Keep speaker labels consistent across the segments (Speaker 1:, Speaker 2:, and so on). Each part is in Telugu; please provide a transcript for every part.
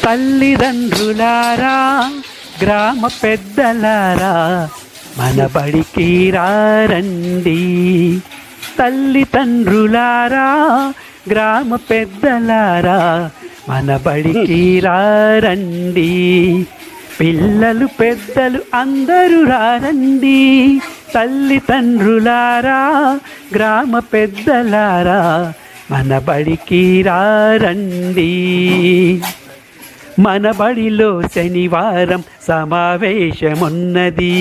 Speaker 1: తల్లిదండ్రులారా గ్రామ పెద్దలారా మన బడికి రండి. తల్లిదండ్రులారా గ్రామ పెద్దలారా మన బడికి రండి. పిల్లలు పెద్దలు అందరూ రండి. తల్లిదండ్రులారా గ్రామ పెద్దలారా మన బడికి రండి. మన బడిలో శనివారం సమావేశమున్నది.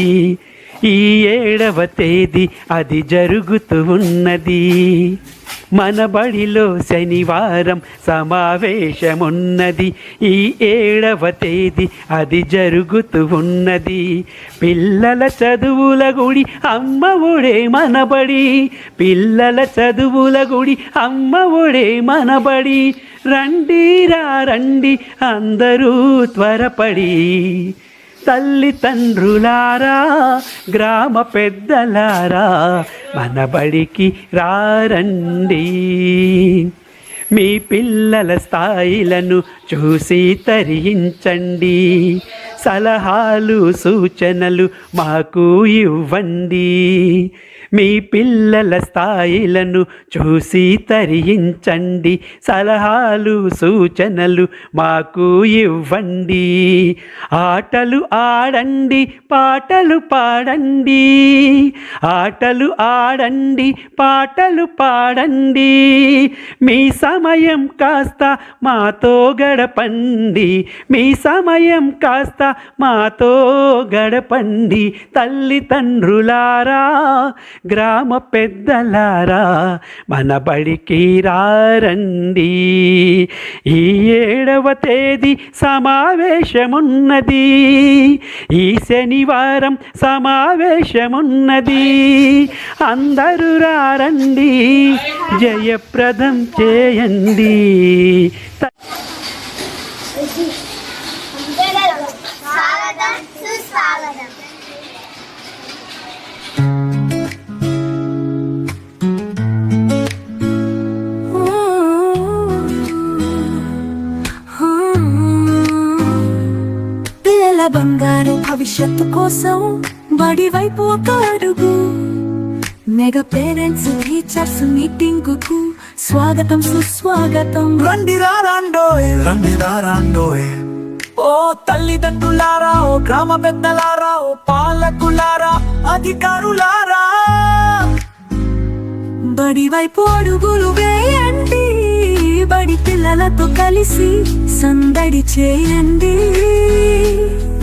Speaker 1: ఈ 7వ తేదీ అది జరుగుతూ ఉన్నది. మన బడిలో శనివారం సమావేశమున్నది. ఈ 7వ తేదీ అది జరుగుతూ ఉన్నది. పిల్లల చదువుల గుడి అమ్మ ఒడే మన బడి. పిల్లల చదువుల గుడి అమ్మ ఒడే మన బడి. రండి రండి అందరూ త్వరపడి. తల్లిదండ్రులారా గ్రామ పెద్దలారా మన బడికి రండి. మీ పిల్లల స్థాయిలను చూసి తరించండి. సలహాలు సూచనలు మాకు ఇవ్వండి. మీ పిల్లల స్థాయిలను చూసి తరించండి. సలహాలు సూచనలు మాకు ఇవ్వండి. ఆటలు ఆడండి పాటలు పాడండి. ఆటలు ఆడండి పాటలు పాడండి. మీ సమయం కాస్త మాతో గడపండి. మీ సమయం కాస్త మాతో గడపండి. తల్లిదండ్రులారా గ్రామ పెద్దలారా మన బడికి రండి. ఈ 7వ తేదీ సమావేశమున్నది. ఈ శనివారం సమావేశమున్నది. అందరూ రండి, జయప్రదం చేయండి.
Speaker 2: బంగారు భవిష్యత్తు కోసం బడి వైపు ఒక అడుగు. మెగా పేరెంట్స్ టీచర్స్ మీటింగ్ కు స్వాగతం సుస్వాగతం.
Speaker 3: రండి రాండోయ్ రండి రాండోయ్. ఓ తల్లిదండ్రులారా, ఓ గ్రామ పెద్దలారా, ఓ పాలకులారా, అధికారులారా,
Speaker 2: బడి వైపు అడుగులు వేయండి. బడి పిల్లలతో కలిసి సందడి చేయండి.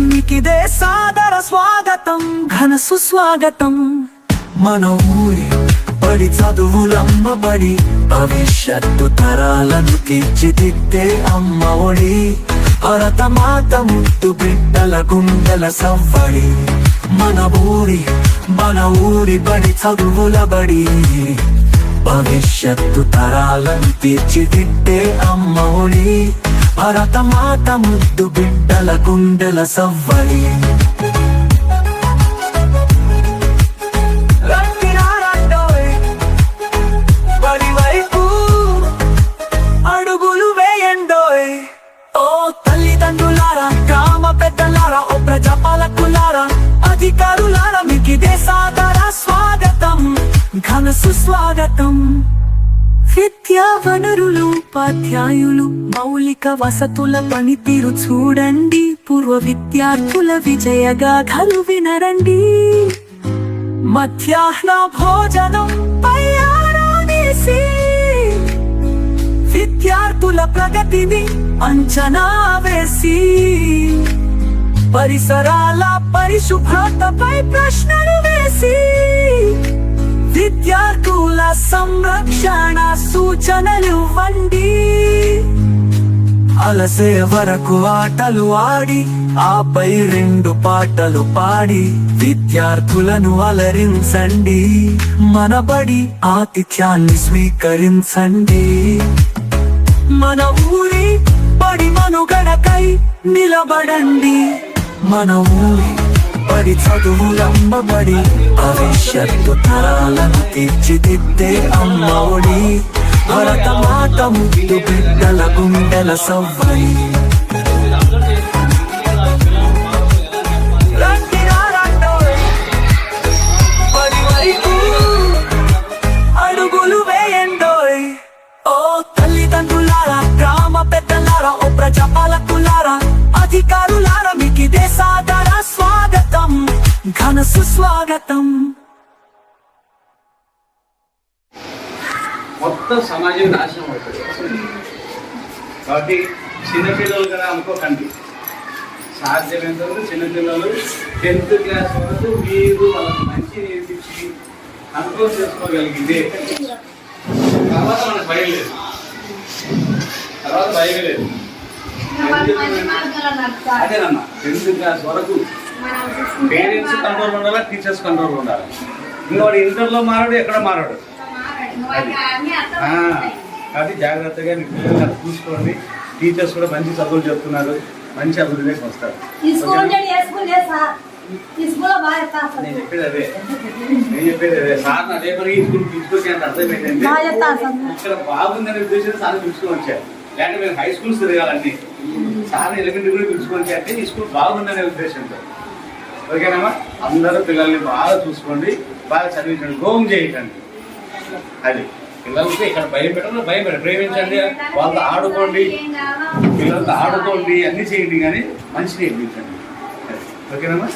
Speaker 3: మీకిదే సాదర స్వాగతం, ఘన సుస్వాగతం. మన ఊరి బడి చదువులమ్మ బడి, భవిష్యత్తు తరాలను తీర్చిదిద్దే అమ్మ ఒడి. భరతమాత ముద్దు బిడ్డల గుండెల సవ్వడి. మన ఊరి బడి చదువుల బడి, భవిష్యత్తు తరాలను తీర్చిదిద్దే అమ్మ ఒడి. భరతమాత ముద్దు బిడ్డల గుండెల సవ్వడి. బడి వైపు అడుగులు వేయండోయ్. ఓ తల్లిదండ్రులారా, గ్రామ పెద్దలారా, ఓ ప్రజాపాలకులారా, అధికారులారా, మీకిదే సాదర స్వాగతం, ఘన సుస్వాగతం.
Speaker 2: విద్యా వనరులు, ఉపాధ్యాయులు, మౌలిక వసతుల పనితీరు చూడండి. పూర్వ విద్యార్థుల విజయగాథలు వినరండి.
Speaker 3: మధ్యాహ్న భోజనం పై ఆరా వేసి, విద్యార్థుల ప్రగతిని అంచనా వేసి, పరిసరాల పరిశుభ్రతపై ప్రశ్నలు వేసి, విద్యార్థుల సంరక్షణ సూచనలు ఇవ్వండి. అలసే వరకు ఆటలు ఆడి, ఆపై 2 పాటలు పాడి, విద్యార్థులను అలరించండి. మన బడి ఆతిథ్యాన్ని స్వీకరించండి. మన ఊరి బడి మనుగడకై నిలబడండి. మన ఊరి బడి చదువులమ్మ బడి, భవిష్యత్తు తరాలను తీర్చిదిద్దే అమ్మ ఒడి. భరతమాత ముద్దు బిడ్డల గుండెల సవ్వడి.
Speaker 4: మొత్తం సమాజం నాశనం అవుతుంది. కాబట్టి చిన్నపిల్లలు కదా అనుకోకండి, సాధ్యమైనంత వరకు చిన్నపిల్లలు 10th క్లాస్ వరకు మీరు వాళ్ళకి మంచి నేర్పించి కంట్రోల్ చేసుకోగలిగిందే తర్వాత మనకు భయం లేదు, అదేనమ్మా. 10th క్లాస్ వరకు పేరెంట్స్ కంట్రోల్ ఉండాలి, టీచర్స్ కంట్రోల్ ఉండాలి. ఇంకా వాడు ఇంటర్లో మారాడు, ఎక్కడ మారాడు. కాబట్టి జాగ్రత్తగా మీ పిల్లలు చూసుకోండి. టీచర్స్ కూడా మంచి చదువులు చెప్తున్నారు, మంచి అభివృద్ధిలోకి వస్తారు. నేను చెప్పేది అదే సార్ అదే పని తీసుకొచ్చి అంటే అర్థమైందండి. ఇక్కడ బాగుందనే ఉద్దేశం సార్ పిలుచుకొని వచ్చారు, లేకపోతే మేము హై స్కూల్స్ తిరగాలండి. సార్ ఎలిమెంటరీ కూడా పిలుచుకొని వచ్చి అంటే ఈ స్కూల్ బాగుందనే ఉద్దేశంతో. ఓకేనమ్మా, అందరూ పిల్లల్ని బాగా చూసుకోండి, బాగా చదివించండి, గోం చేయకండి. అది పిల్లలకి ఇక్కడ భయం పెట్టండి, ప్రేమించండి, వాళ్ళతో ఆడుకోండి, పిల్లలతో ఆడుకోండి, అన్ని చేయండి, కానీ మంచి నేర్పించండి. ఓకేనమ్మా.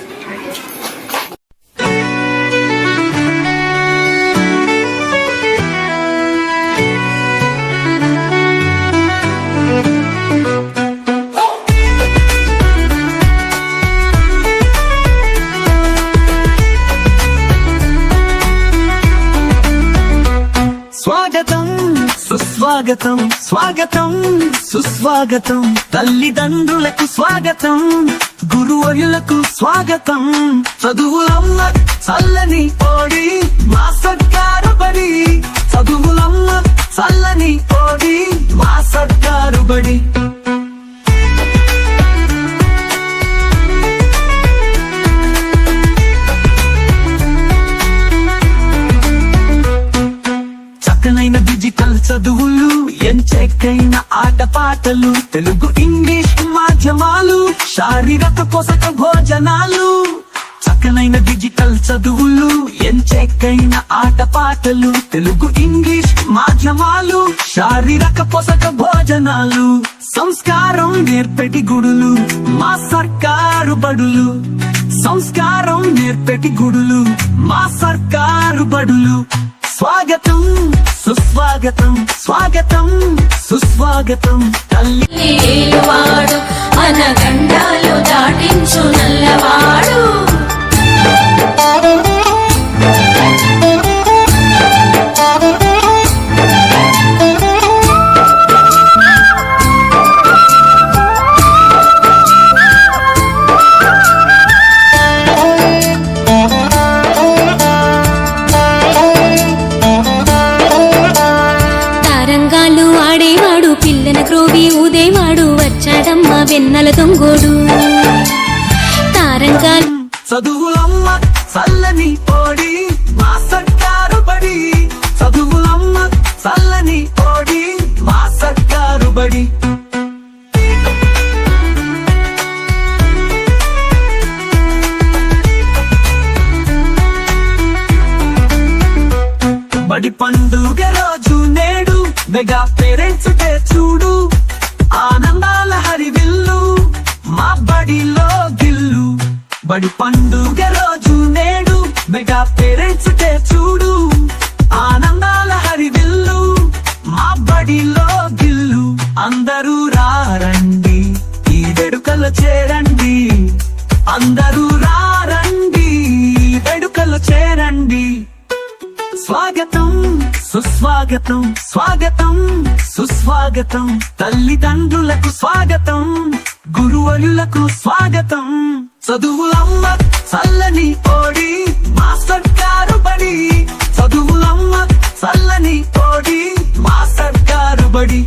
Speaker 2: స్వాగతం సుస్వాగతం, స్వాగతం సుస్వాగతం, తల్లిదండ్రులకు స్వాగతం, గురువులకు స్వాగతం, చదువులమ్మ చల్లని ఓడి మా సర్కారు బడి, చదువులమ్మ చల్లని ఓడి మా సర్కారు బడి. చక్కనైన డిజిటల్ చదువులు, ఎంచక్కైన ఆటపాటలు, తెలుగు ఇంగ్లీష్ మాధ్యమాలు, శారీరక పోషక భోజనాలు. చక్కనైన డిజిటల్ చదువులు, ఎంచక్కైన ఆటపాటలు, తెలుగు ఇంగ్లీష్ మాధ్యమాలు, శారీరక పోషక భోజనాలు, సంస్కారం నేర్పెటి గుడులు మా సర్కారు బడులు, సంస్కారం నేర్పెటి గుడులు మా సర్కారు బడులు. స్వాగతం సుస్వాగతం, స్వాగతం సుస్వాగతం,
Speaker 5: తల్లివాడు అనగండాలు దాటించు నల్లవాడు. క్రోవి ఊదేవాడు, వచ్చాడమ్మ వెన్నెల దొంగోడు. తారంగాలు
Speaker 2: చదువులమ్మ చల్లని ఓడి మా సర్కారు బడి, చదువులమ్మ చల్లని ఓడి మా సర్కారు బడి. బడి పండుగ రోజు నేడు మెగా పేరెంట్స్ డే చూడు, ఆనందాల హరివిల్లు మా బడిలో గిల్లు. బడి పండుగ రోజు నేడు మెగా పేరెంట్స్ డే చూడు, ఆనందాల హరివిల్లు మా బడిలో గిల్లు. అందరూ రారండి ఈ వేడుకలు చేరండి, అందరూ రారండి ఈ వేడుకలు చేరండి. స్వాగతం సుస్వాగతం, స్వాగతం సుస్వాగతం, తల్లిదండ్రులకు స్వాగతం, గురువులకు స్వాగతం, చదువులమ్మ చల్లని ఓడి మా సర్కారు బడి, చదువులమ్మ చల్లని ఓడి మా సర్కారు బడి.